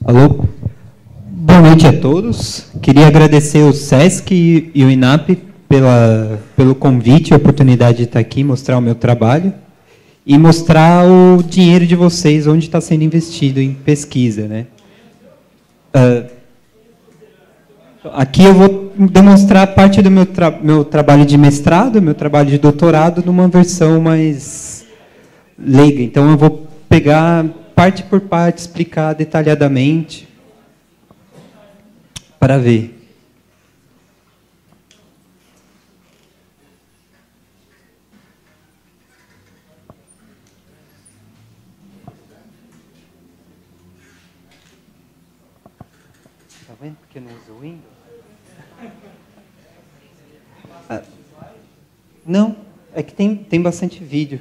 Alô? Boa noite a todos. Queria agradecer o SESC e o INAP pelo convite e a oportunidade de estar aqui, mostrar o meu trabalho e mostrar o dinheiro de vocês, onde está sendo investido em pesquisa, né? Aqui eu vou demonstrar parte do meu trabalho de mestrado, meu trabalho de doutorado, numa versão mais leiga. Então, eu vou pegar parte por parte, explicar detalhadamente, para ver. Está vendo porque eu não uso o Windows? Não, é que tem bastante vídeo.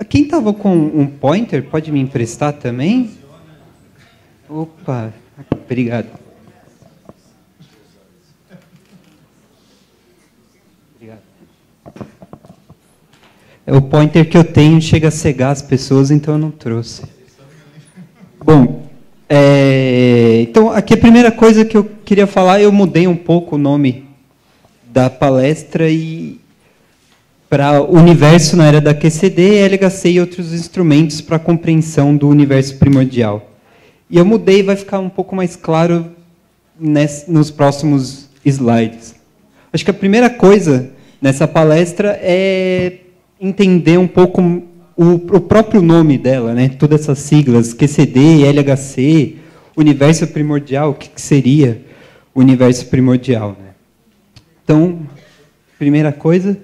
Quem estava com um pointer, pode me emprestar também? Opa, obrigado. Obrigado. O pointer que eu tenho chega a cegar as pessoas, então eu não trouxe. Bom, então aqui a primeira coisa que eu queria falar, eu mudei um pouco o nome da palestra para Universo na Era da QCD, LHC e outros instrumentos para a compreensão do universo primordial. E eu mudei, vai ficar um pouco mais claro nos próximos slides. Acho que a primeira coisa nessa palestra é entender um pouco o próprio nome dela, né? Todas essas siglas, QCD, LHC, universo primordial, o que seria o universo primordial, né? Então, primeira coisa...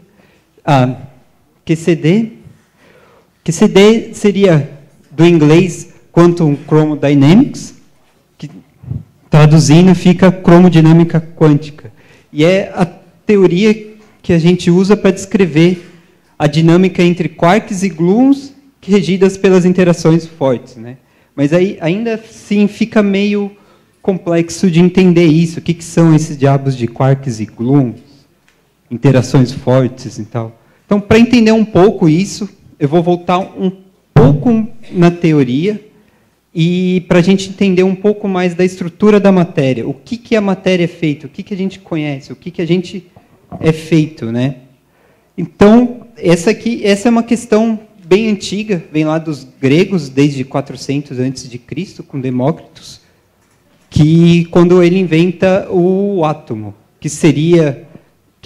QCD. QCD seria, do inglês, Quantum Chromodynamics, que traduzindo fica cromodinâmica quântica. E é a teoria que a gente usa para descrever a dinâmica entre quarks e gluons regidas pelas interações fortes, né? Mas aí, ainda assim, fica meio complexo de entender isso. O que são esses diabos de quarks e gluons? Interações fortes e tal. Então, para entender um pouco isso, eu vou voltar um pouco na teoria e para a gente entender um pouco mais da estrutura da matéria. O que a matéria é feita? O que a gente conhece? O que a gente é feito, né? Então, essa é uma questão bem antiga, vem lá dos gregos, desde 400 a.C., com Demócritos, que quando ele inventa o átomo, que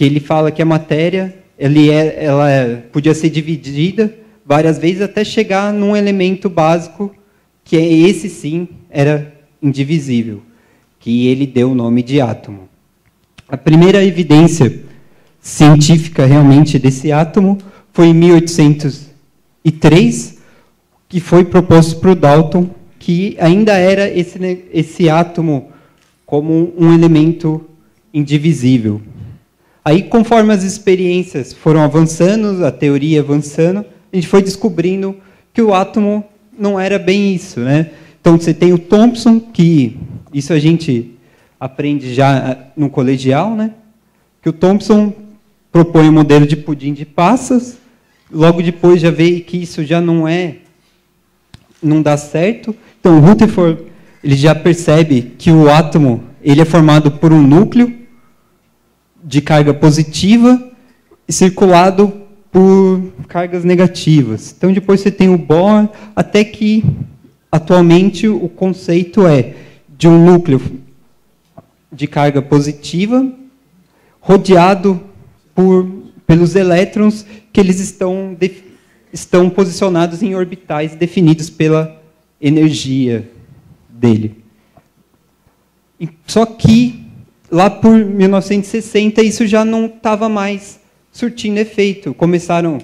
ele fala que a matéria ela podia ser dividida várias vezes até chegar num elemento básico, que esse sim era indivisível, que ele deu o nome de átomo. A primeira evidência científica realmente desse átomo foi em 1803, que foi proposto por Dalton, que ainda era esse átomo como um elemento indivisível. Aí, conforme as experiências foram avançando, a teoria avançando, a gente foi descobrindo que o átomo não era bem isso, né? Então, você tem o Thomson, que isso a gente aprende já no colegial, né? Que o Thomson propõe o modelo de pudim de passas, logo depois já vê que isso já não dá certo. Então, o Rutherford ele já percebe que o átomo ele é formado por um núcleo de carga positiva e circulado por cargas negativas. Então, depois você tem o Bohr, até que, atualmente, o conceito é de um núcleo de carga positiva rodeado pelos elétrons que eles estão posicionados em orbitais definidos pela energia dele. Só que lá por 1960, isso já não estava mais surtindo efeito. Começaram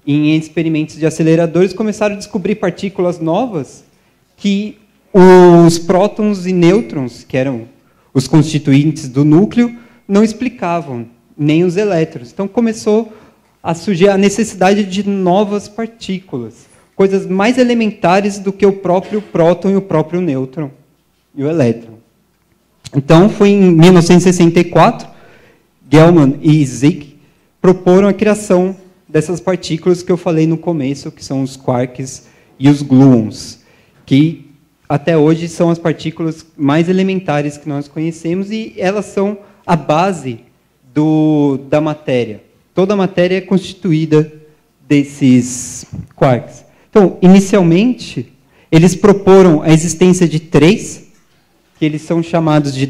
em experimentos de aceleradores, começaram a descobrir partículas novas que os prótons e nêutrons, que eram os constituintes do núcleo, não explicavam, nem os elétrons. Então começou a surgir a necessidade de novas partículas, coisas mais elementares do que o próprio próton e o próprio nêutron e o elétron. Então foi em 1964, Gell-Mann e Zwick proporam a criação dessas partículas que eu falei no começo, que são os quarks e os gluons, que até hoje são as partículas mais elementares que nós conhecemos e elas são a base da matéria. Toda a matéria é constituída desses quarks. Então, inicialmente, eles proporam a existência de três, que eles são chamados de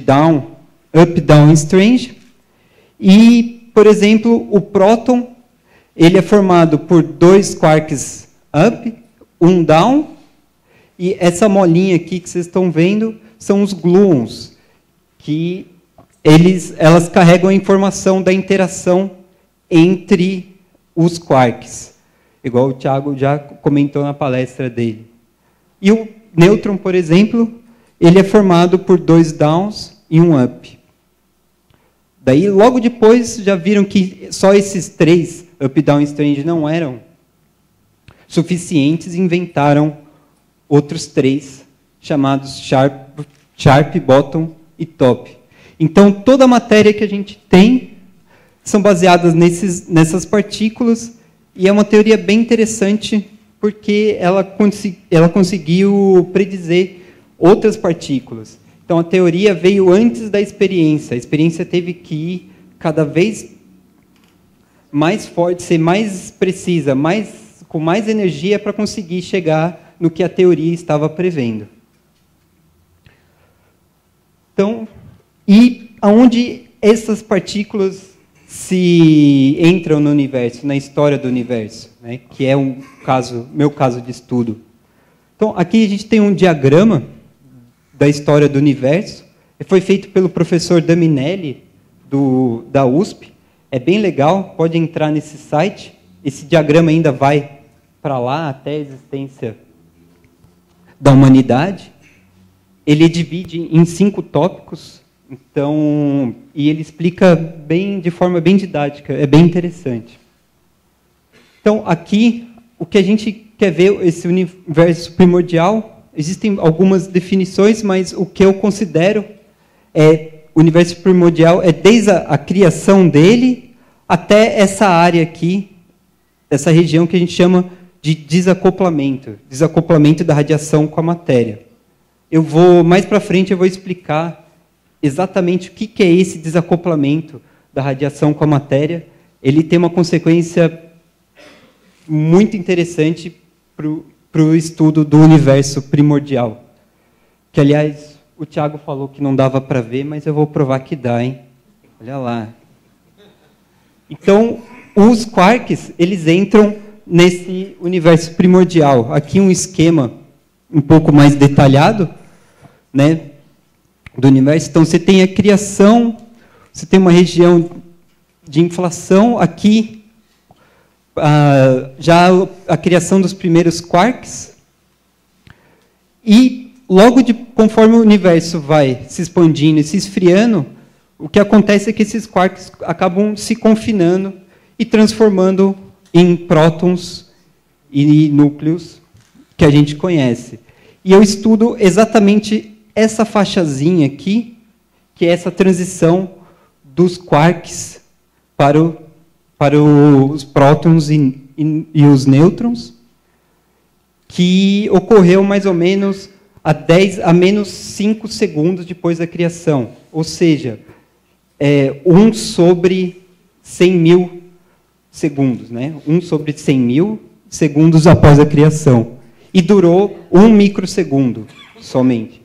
up-down strange. E, por exemplo, o próton, ele é formado por 2 quarks up, 1 down, e essa molinha aqui que vocês estão vendo são os gluons, que elas carregam a informação da interação entre os quarks, igual o Thiago já comentou na palestra dele. E o nêutron, por exemplo, ele é formado por 2 downs e 1 up. Daí, logo depois, já viram que só esses 3 up-down strange não eram suficientes e inventaram outros 3, chamados sharp, bottom e top. Então, toda a matéria que a gente tem são baseadas nessas partículas, e é uma teoria bem interessante, porque ela conseguiu predizer outras partículas. Então, a teoria veio antes da experiência. A experiência teve que ir cada vez mais forte, ser mais precisa, com mais energia para conseguir chegar no que a teoria estava prevendo. Então, e aonde essas partículas se entram no universo, na história do universo, né, que é meu caso de estudo. Então, aqui a gente tem um diagrama da história do universo. Foi feito pelo professor Daminelli, da USP. É bem legal, pode entrar nesse site. Esse diagrama ainda vai para lá, até a existência da humanidade. Ele divide em 5 tópicos, então, e ele explica de forma bem didática, é bem interessante. Então, aqui, o que a gente quer ver, esse universo primordial, existem algumas definições, mas o que eu considero o universo primordial é desde a criação dele até essa área aqui, essa região que a gente chama de desacoplamento da radiação com a matéria. Mais para frente eu vou explicar exatamente o que é esse desacoplamento da radiação com a matéria. Ele tem uma consequência muito interessante para o estudo do universo primordial. Que, aliás, o Thiago falou que não dava para ver, mas eu vou provar que dá, hein? Olha lá. Então, os quarks, eles entram nesse universo primordial. Aqui um esquema um pouco mais detalhado, né, do universo. Então, você tem a criação, você tem uma região de inflação, aqui já a criação dos primeiros quarks, e logo conforme o universo vai se expandindo e se esfriando, o que acontece é que esses quarks acabam se confinando e transformando em prótons e núcleos que a gente conhece. E eu estudo exatamente essa faixazinha aqui, que é essa transição dos quarks para os prótons e os nêutrons, que ocorreu mais ou menos a menos 5 segundos depois da criação. Ou seja, 1 sobre 100 mil segundos, né? 1 sobre 100 mil segundos após a criação. E durou 1 microsegundo somente.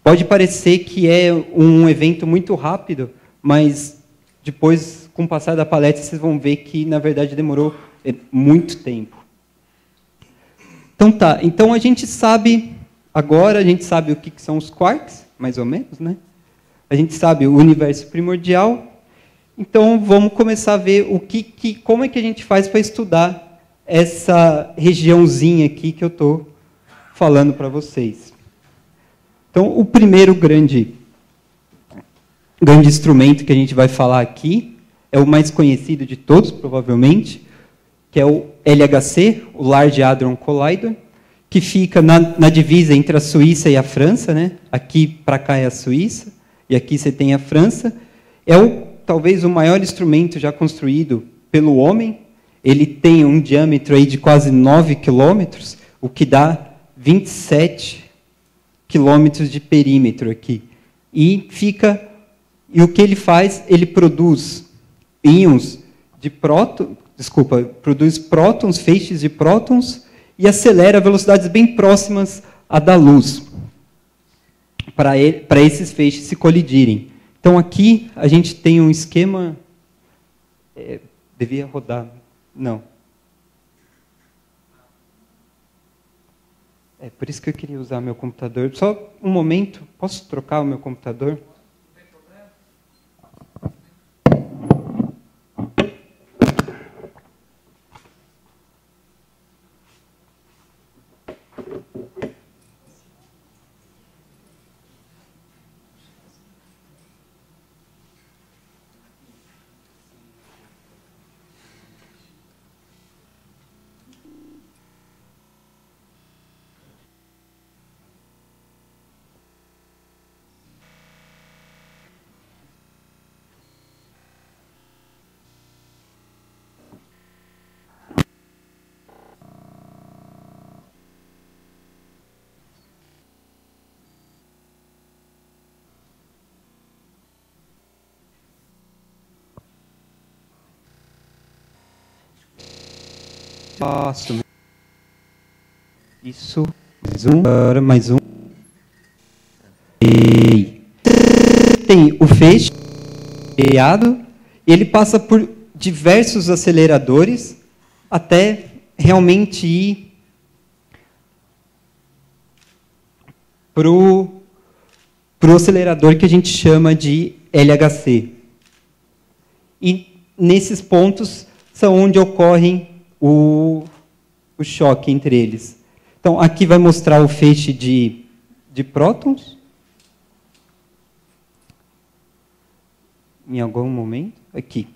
Pode parecer que é um evento muito rápido, mas depois, com o passar da palestra, vocês vão ver que, na verdade, demorou muito tempo. Então, tá. Então, a gente sabe o que são os quarks, mais ou menos, né? A gente sabe o universo primordial. Então, vamos começar a ver como é que a gente faz para estudar essa regiãozinha aqui que eu estou falando para vocês. Então, o primeiro grande instrumento que a gente vai falar aqui é o mais conhecido de todos, provavelmente, que é o LHC, o Large Hadron Collider, que fica na divisa entre a Suíça e a França, né? Aqui para cá é a Suíça, e aqui você tem a França. É talvez o maior instrumento já construído pelo homem. Ele tem um diâmetro aí de quase 9 quilômetros, o que dá 27 quilômetros de perímetro aqui. E o que ele faz? Ele produz íons de produz prótons, feixes de prótons, e acelera a velocidades bem próximas à da luz, para esses feixes se colidirem. Então, aqui a gente tem um esquema... devia rodar... Não. É por isso que eu queria usar meu computador. Só um momento, posso trocar o meu computador? Faço. Isso. Mais um. E tem o feixe criado, e ele passa por diversos aceleradores até realmente ir para o acelerador que a gente chama de LHC. E nesses pontos são onde ocorrem o choque entre eles. Então, aqui vai mostrar o feixe de prótons. Em algum momento. Aqui.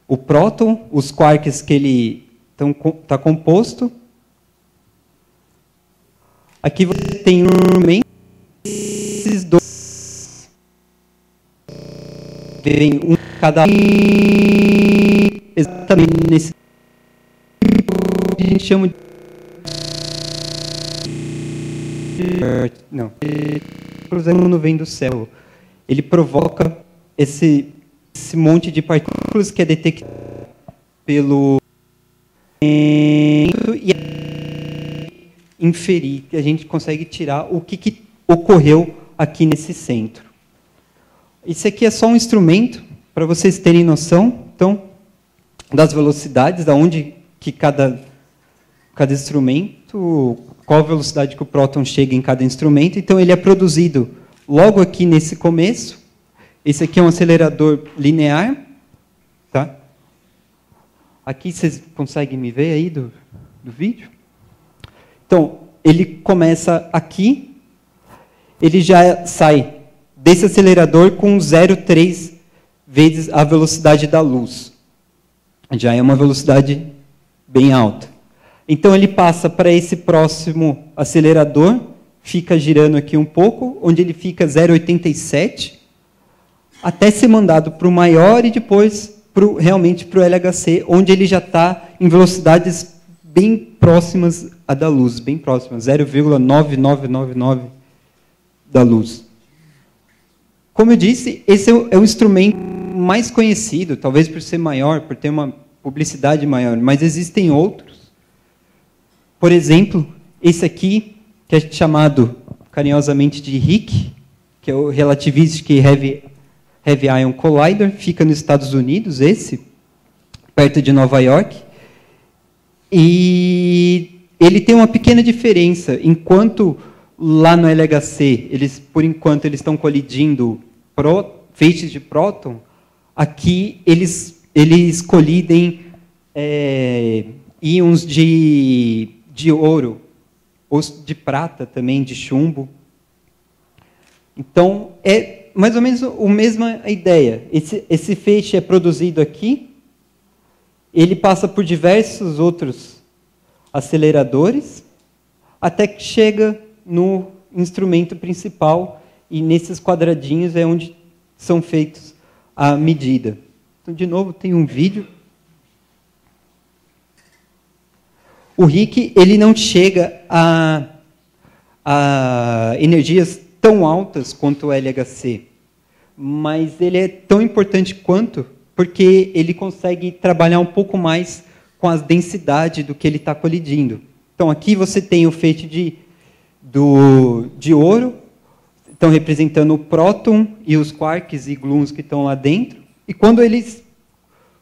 O próton, os quarks que ele está composto. Aqui você tem esses dois. Vem um cada exatamente nesse que a gente chama de... Não. Não vem do céu. Ele provoca esse monte de partículas que é detectado pelo... e inferir, que a gente consegue tirar o que ocorreu aqui nesse centro. Isso aqui é só um instrumento, para vocês terem noção, então, das velocidades, da onde que cada instrumento, qual a velocidade que o próton chega em cada instrumento. Então, ele é produzido logo aqui nesse começo. Esse aqui é um acelerador linear. Tá? Aqui vocês conseguem me ver aí do vídeo? Então, ele começa aqui, ele já sai desse acelerador com 0,3 vezes a velocidade da luz. Já é uma velocidade bem alta. Então, ele passa para esse próximo acelerador, fica girando aqui um pouco, onde ele fica 0,87, até ser mandado para o maior e depois realmente para o LHC, onde ele já está em velocidades bem próximas à da luz, bem próximas, 0,9999 da luz. Como eu disse, esse é o instrumento mais conhecido, talvez por ser maior, por ter uma publicidade maior, mas existem outros. Por exemplo, esse aqui, que é chamado carinhosamente de RHIC, que é o Relativistic Heavy Ion Collider, fica nos Estados Unidos, perto de Nova York. E ele tem uma pequena diferença. Enquanto lá no LHC, por enquanto, eles estão colidindo feixes de próton, aqui eles colidem íons de ouro, ou de prata também, de chumbo. Então, é mais ou menos a mesma ideia. Esse feixe é produzido aqui, ele passa por diversos outros aceleradores, até que chega no instrumento principal, e nesses quadradinhos é onde são feitos a medida. Então, de novo, tem um vídeo. O RHIC, ele não chega a energias tão altas quanto o LHC, mas ele é tão importante quanto, porque ele consegue trabalhar um pouco mais com as densidades do que ele está colidindo. Então, aqui você tem o feixe de ouro, estão representando o próton e os quarks e gluons que estão lá dentro, e quando eles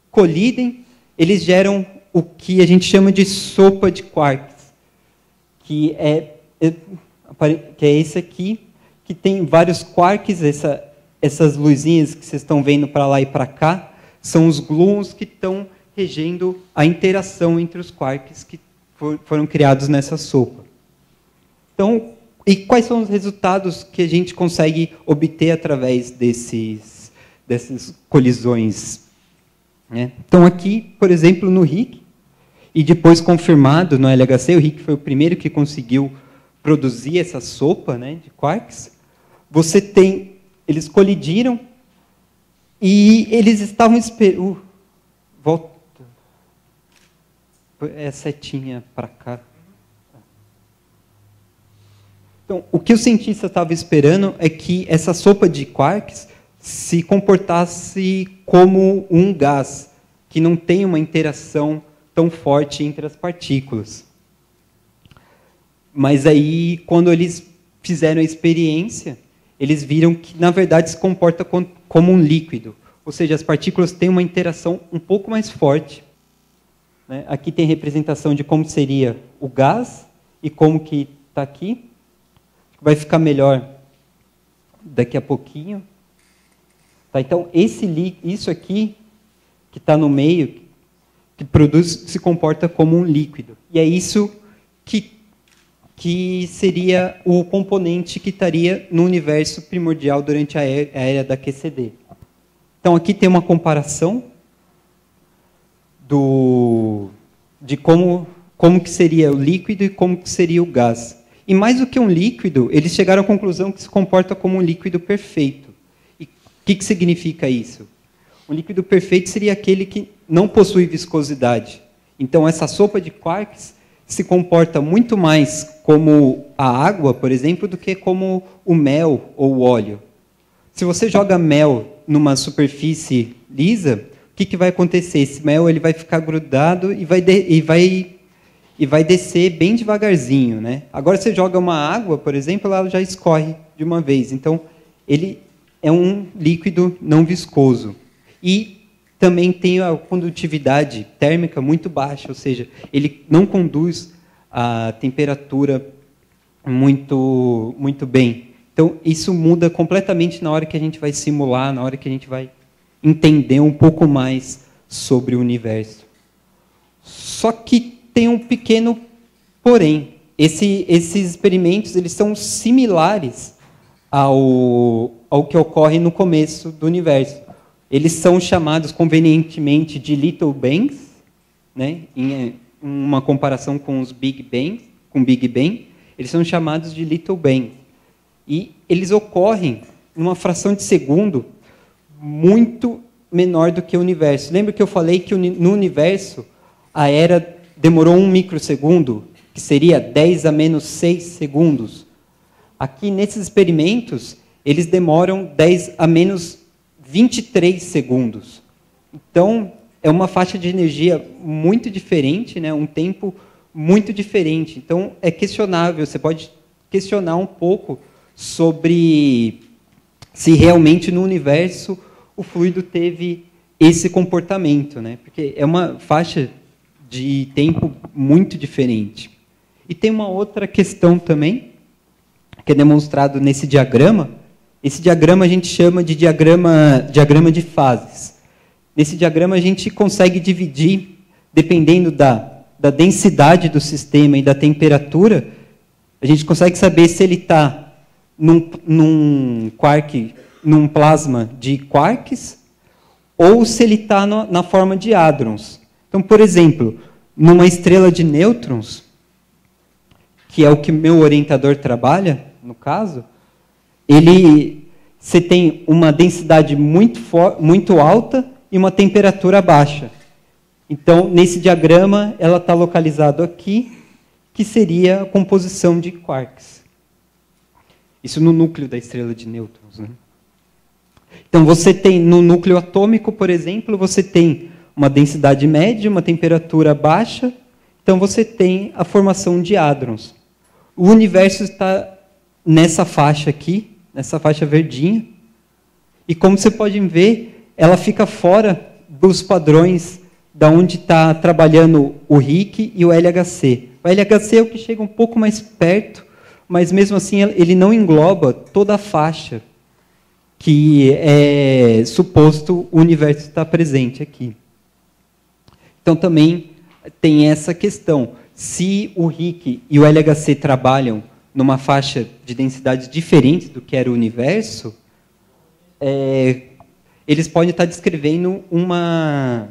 colidem, eles geram o que a gente chama de sopa de quarks, que é esse aqui, que tem vários quarks, essas luzinhas que vocês estão vendo para lá e para cá, são os gluons que estão regendo a interação entre os quarks que foram criados nessa sopa. Então, e quais são os resultados que a gente consegue obter através dessas colisões? Né? Então, aqui, por exemplo, no RHIC, e depois confirmado no LHC, o RHIC foi o primeiro que conseguiu produzir essa sopa, né, de quarks. Você tem, eles colidiram e eles estavam esperando. Volta. É a setinha para cá. Então, o que o cientista estava esperando é que essa sopa de quarks se comportasse como um gás, que não tem uma interação tão forte entre as partículas. Mas aí, quando eles fizeram a experiência, eles viram que, na verdade, se comporta como um líquido. Ou seja, as partículas têm uma interação um pouco mais forte. Né? Aqui tem representação de como seria o gás e como que está aqui. Vai ficar melhor daqui a pouquinho. Tá, então, isso aqui, que está no meio, que produz, se comporta como um líquido. E é isso que seria o componente que estaria no universo primordial durante a era da QCD. Então, aqui tem uma comparação de como que seria o líquido e como que seria o gás. E mais do que um líquido, eles chegaram à conclusão que se comporta como um líquido perfeito. E o que significa isso? Um líquido perfeito seria aquele que não possui viscosidade. Então, essa sopa de quarks se comporta muito mais como a água, por exemplo, do que como o mel ou o óleo. Se você joga mel numa superfície lisa, o que vai acontecer? Esse mel ele vai ficar grudado e vai descer bem devagarzinho. Né? Agora, você joga uma água, por exemplo, ela já escorre de uma vez. Então, ele é um líquido não viscoso. E também tem a condutividade térmica muito baixa, ou seja, ele não conduz a temperatura muito bem. Então, isso muda completamente na hora que a gente vai simular, na hora que a gente vai entender um pouco mais sobre o universo. Só que tem um pequeno porém. Esses experimentos eles são similares ao que ocorre no começo do universo. Eles são chamados convenientemente de Little Bangs, né? Em uma comparação com os Big Bang, eles são chamados de Little Bangs. E eles ocorrem numa fração de segundo muito menor do que o universo. Lembra que eu falei que no universo a era demorou 1 microsegundo, que seria 10 a menos 6 segundos. Aqui, nesses experimentos, eles demoram 10 a menos 23 segundos. Então, é uma faixa de energia muito diferente, né? Um tempo muito diferente. Então, é questionável, você pode questionar um pouco sobre se realmente no universo o fluido teve esse comportamento, né? Porque é uma faixa de tempo muito diferente. E tem uma outra questão também, que é demonstrado nesse diagrama. Esse diagrama a gente chama de diagrama de fases. Nesse diagrama a gente consegue dividir, dependendo da densidade do sistema e da temperatura, a gente consegue saber se ele está num quark, num plasma de quarks, ou se ele está na forma de hadrons. Então, por exemplo, numa estrela de nêutrons, que é o que meu orientador trabalha, no caso, você tem uma densidade muito alta e uma temperatura baixa. Então, nesse diagrama, ela está localizada aqui, que seria a composição de quarks. Isso no núcleo da estrela de nêutrons, né? Então, você tem, no núcleo atômico, por exemplo, você tem uma densidade média, uma temperatura baixa, então você tem a formação de hadrons. O universo está nessa faixa aqui, nessa faixa verdinha, e como você pode ver, ela fica fora dos padrões da onde está trabalhando o RHC e o LHC. O LHC é o que chega um pouco mais perto, mas mesmo assim ele não engloba toda a faixa que é suposto o universo estar presente aqui. Então também tem essa questão. Se o RHC e o LHC trabalham numa faixa de densidade diferente do que era o universo, eles podem estar descrevendo uma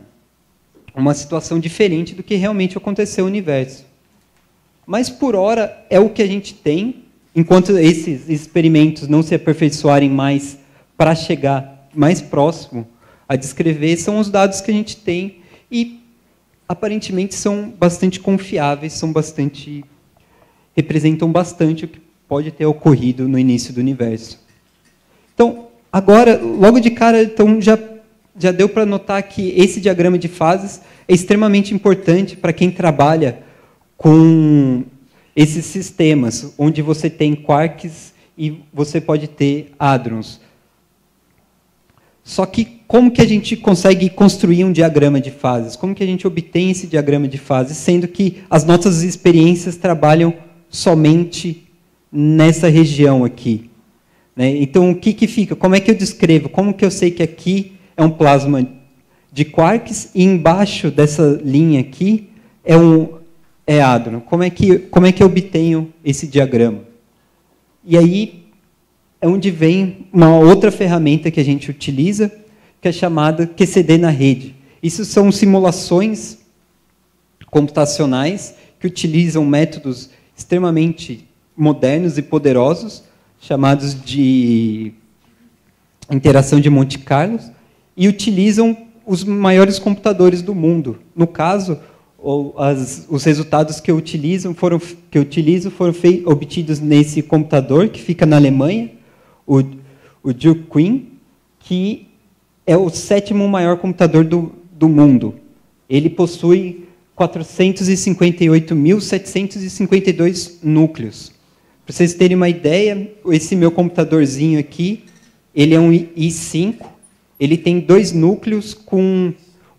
situação diferente do que realmente aconteceu no universo. Mas, por hora, é o que a gente tem, enquanto esses experimentos não se aperfeiçoarem mais para chegar mais próximo a descrever, são os dados que a gente tem e, aparentemente, são bastante confiáveis, representam bastante o que pode ter ocorrido no início do universo. Então, agora, logo de cara, então, já deu para notar que esse diagrama de fases é extremamente importante para quem trabalha com esses sistemas, onde você tem quarks e você pode ter hadrons. Só que como que a gente consegue construir um diagrama de fases? Como que a gente obtém esse diagrama de fases, sendo que as nossas experiências trabalham somente nessa região aqui? Né? Então, o que fica? Como é que eu descrevo? Como que eu sei que aqui é um plasma de quarks e embaixo dessa linha aqui é hadron? Como é que eu obtenho esse diagrama? E aí é onde vem uma outra ferramenta que a gente utiliza, que é chamada QCD na rede. Isso são simulações computacionais que utilizam métodos extremamente modernos e poderosos, chamados de interação de Monte Carlo, e utilizam os maiores computadores do mundo. No caso, os resultados que eu utilizo foram obtidos nesse computador, que fica na Alemanha, o Duke Queen, que é o 7º maior computador do mundo. Ele possui 458.752 núcleos. Para vocês terem uma ideia, esse meu computadorzinho aqui, ele é um i5, ele tem 2 núcleos,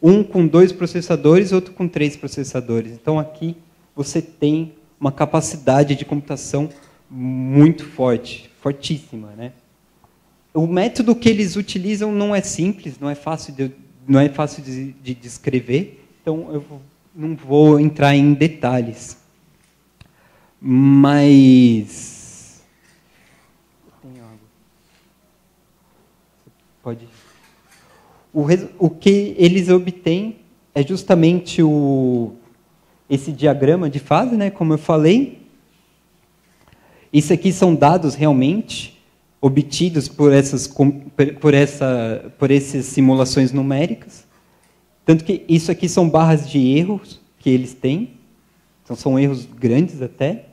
um com 2 processadores, outro com 3 processadores. Então, aqui você tem uma capacidade de computação muito forte, fortíssima, né? O método que eles utilizam não é simples, não é fácil de descrever, então eu não vou entrar em detalhes. Mas tem água. Pode. O que eles obtêm é justamente esse diagrama de fase, né, como eu falei. Isso aqui são dados realmente obtidos por essas simulações numéricas. Tanto que isso aqui são barras de erros que eles têm. Então, são erros grandes até.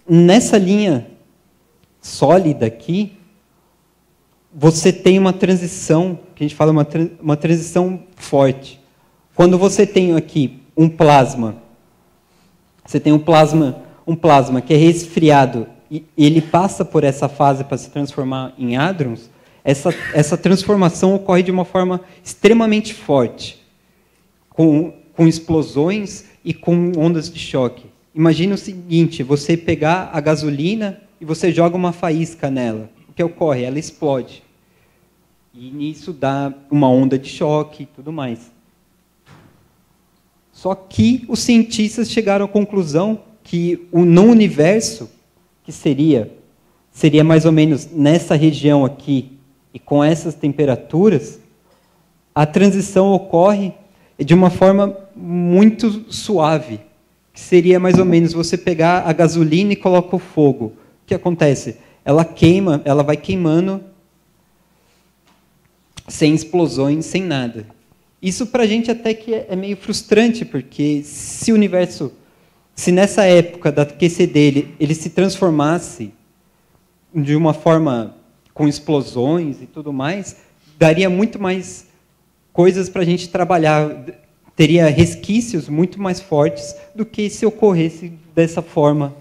Nessa linha sólida aqui, você tem uma transição, que a gente fala uma transição forte. Quando você tem aqui um plasma, você tem um plasma que é resfriado e ele passa por essa fase para se transformar em hadrons, essa transformação ocorre de uma forma extremamente forte, com explosões e com ondas de choque. Imagina o seguinte, você pegar a gasolina e você joga uma faísca nela. O que ocorre? Ela explode. E nisso dá uma onda de choque e tudo mais. Só que os cientistas chegaram à conclusão que o não-universo, que seria mais ou menos nessa região aqui, e com essas temperaturas, a transição ocorre de uma forma muito suave, que seria mais ou menos você pegar a gasolina e coloca o fogo. O que acontece? Ela queima, ela vai queimando sem explosões, sem nada. Isso para a gente até que é meio frustrante, porque se o universo, se nessa época da QCD ele se transformasse de uma forma com explosões e tudo mais, daria muito mais coisas para a gente trabalhar, teria resquícios muito mais fortes do que se ocorresse dessa forma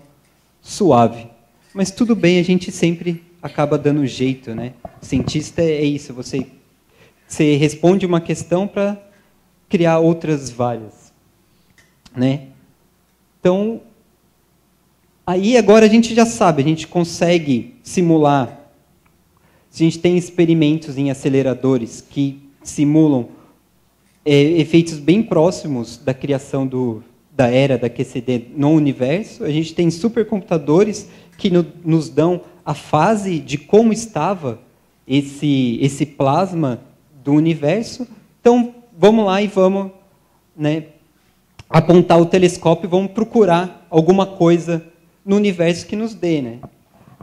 suave. Mas tudo bem, a gente sempre acaba dando jeito, né? O cientista é isso, você responde uma questão para criar outras várias, né? Então, aí agora a gente já sabe, a gente consegue simular. A gente tem experimentos em aceleradores que simulam efeitos bem próximos da criação da era da QCD no universo. A gente tem supercomputadores que nos dão a fase de como estava esse plasma do universo. Então, vamos lá e vamos, né, apontar o telescópio e vamos procurar alguma coisa no universo que nos dê. Né?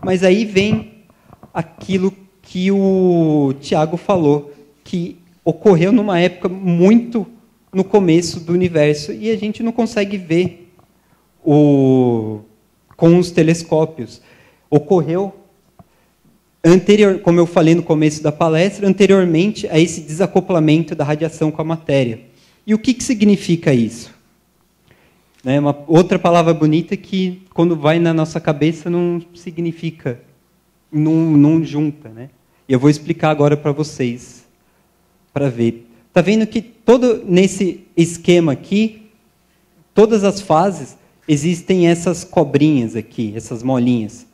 Mas aí vem aquilo que o Tiago falou, que ocorreu numa época muito no começo do universo e a gente não consegue ver com os telescópios. Ocorreu como eu falei no começo da palestra, anteriormente a esse desacoplamento da radiação com a matéria. E o que significa isso? Né, uma outra palavra bonita que, quando vai na nossa cabeça, não significa, não junta. Né? E eu vou explicar agora para vocês, para ver. Está vendo que nesse esquema aqui, todas as fases, existem essas cobrinhas aqui, essas molinhas.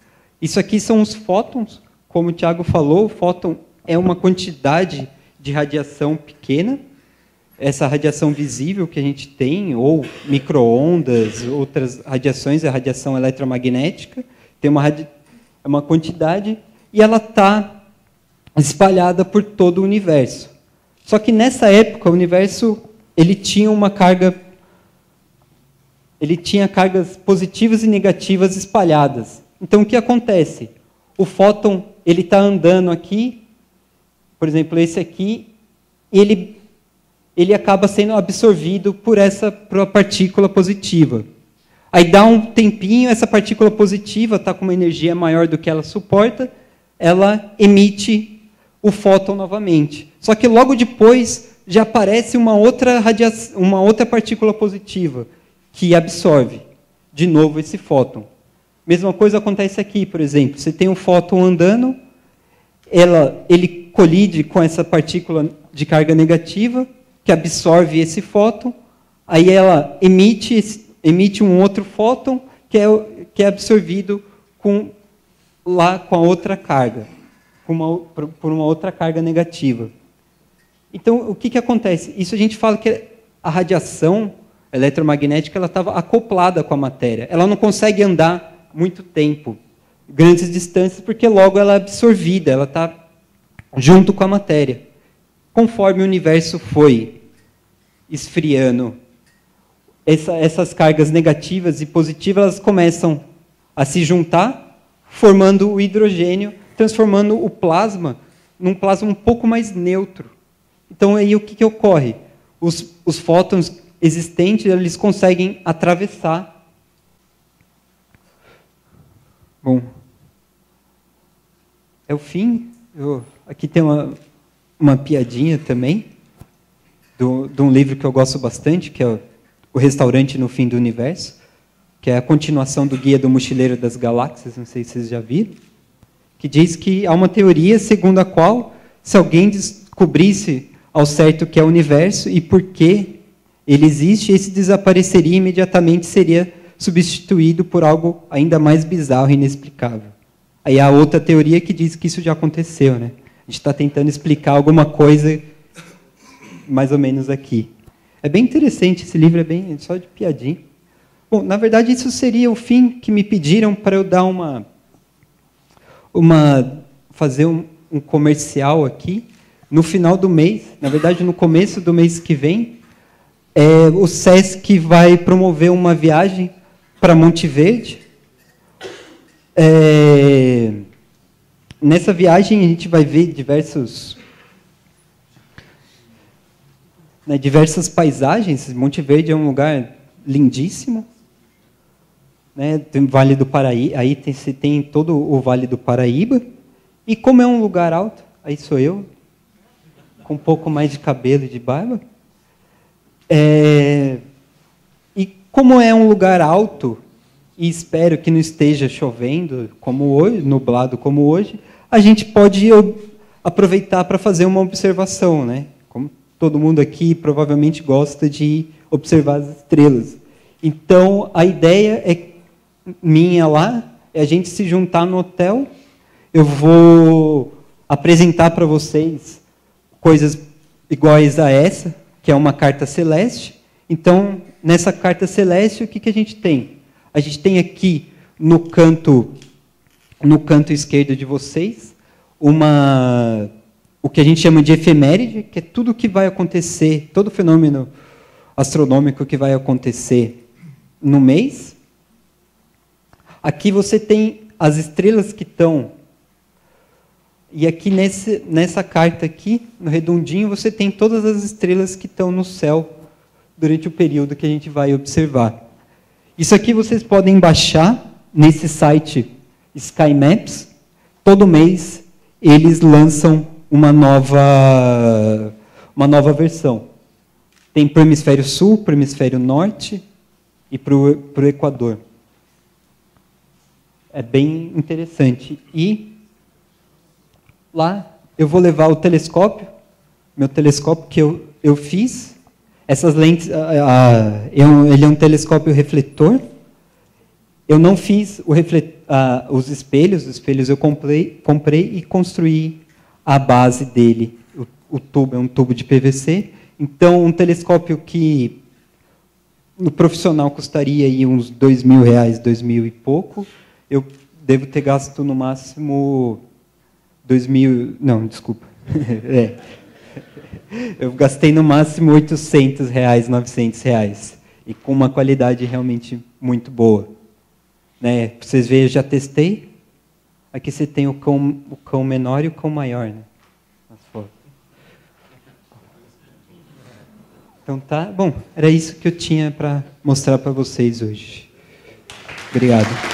Isso aqui são os fótons. Como o Tiago falou, o fóton é uma quantidade de radiação pequena, essa radiação visível que a gente tem, ou micro-ondas, outras radiações, a radiação eletromagnética, tem uma quantidade, e ela está espalhada por todo o universo. Só que nessa época, o universo ele tinha uma carga, ele tinha cargas positivas e negativas espalhadas. Então, o que acontece? O fóton ele está andando aqui, por exemplo, esse aqui, ele acaba sendo absorvido por a partícula positiva. Aí dá um tempinho, essa partícula positiva está com uma energia maior do que ela suporta, ela emite o fóton novamente. Só que logo depois já aparece uma outra partícula positiva que absorve de novo esse fóton. Mesma coisa acontece aqui, por exemplo. Você tem um fóton andando, ele colide com essa partícula de carga negativa, que absorve esse fóton, aí ela emite um outro fóton, que é absorvido com a outra carga, por uma outra carga negativa. Então, o que acontece? Isso a gente fala que a radiação eletromagnética ela estava acoplada com a matéria. Ela não consegue andar muito tempo, grandes distâncias, porque logo ela é absorvida, ela está junto com a matéria. Conforme o universo foi esfriando, essas cargas negativas e positivas elas começam a se juntar, formando o hidrogênio, transformando o plasma num plasma um pouco mais neutro. Então, aí o que ocorre? Os fótons existentes eles conseguem atravessar. Bom, é o fim. Aqui tem uma piadinha também, de um livro que eu gosto bastante, que é O Restaurante no Fim do Universo, que é a continuação do Guia do Mochileiro das Galáxias, não sei se vocês já viram, que diz que há uma teoria segundo a qual, se alguém descobrisse ao certo o que é o universo e por que ele existe, esse desapareceria e imediatamente seria substituído por algo ainda mais bizarro e inexplicável. Aí há outra teoria que diz que isso já aconteceu, né? A gente está tentando explicar alguma coisa mais ou menos aqui. É bem interessante, esse livro é bem só de piadinha. Bom, na verdade, isso seria o fim que me pediram para eu dar fazer um comercial aqui. No final do mês, na verdade, no começo do mês que vem, o SESC vai promover uma viagem para Monte Verde. Nessa viagem, a gente vai ver diversas paisagens. Monte Verde é um lugar lindíssimo. Tem o Vale do Paraíba, aí tem todo o Vale do Paraíba. E como é um lugar alto, aí sou eu, com um pouco mais de cabelo e de barba. E como é um lugar alto, e espero que não esteja chovendo como hoje, nublado como hoje, a gente pode aproveitar para fazer uma observação, né? Como todo mundo aqui provavelmente gosta de observar as estrelas. Então, a ideia minha lá é a gente se juntar no hotel. Eu vou apresentar para vocês coisas iguais a essa, que é uma carta celeste. Então, nessa carta celeste, o que a gente tem? A gente tem aqui no canto esquerdo de vocês o que a gente chama de efeméride, que é tudo o que vai acontecer, todo fenômeno astronômico que vai acontecer no mês. Aqui você tem as estrelas que estão. E aqui nessa carta aqui, no redondinho, você tem todas as estrelas que estão no céu durante o período que a gente vai observar. Isso aqui vocês podem baixar nesse site Sky Maps. Todo mês eles lançam uma nova versão. Tem para o hemisfério sul, para o hemisfério norte e para o Equador. É bem interessante. E lá eu vou levar o telescópio, meu telescópio que eu fiz. Essas lentes, ele é um telescópio refletor. Eu não fiz os espelhos eu comprei e construí a base dele. O tubo é um tubo de PVC. Então, um telescópio que no profissional custaria aí uns R$2.000, 2.000 e pouco, eu devo ter gasto no máximo 2.000... Não, desculpa. Eu gastei no máximo R$800, R$900. E com uma qualidade realmente muito boa. Né? Para vocês verem, eu já testei. Aqui você tem o cão menor e o cão maior. Né? Então tá, bom, era isso que eu tinha para mostrar para vocês hoje. Obrigado.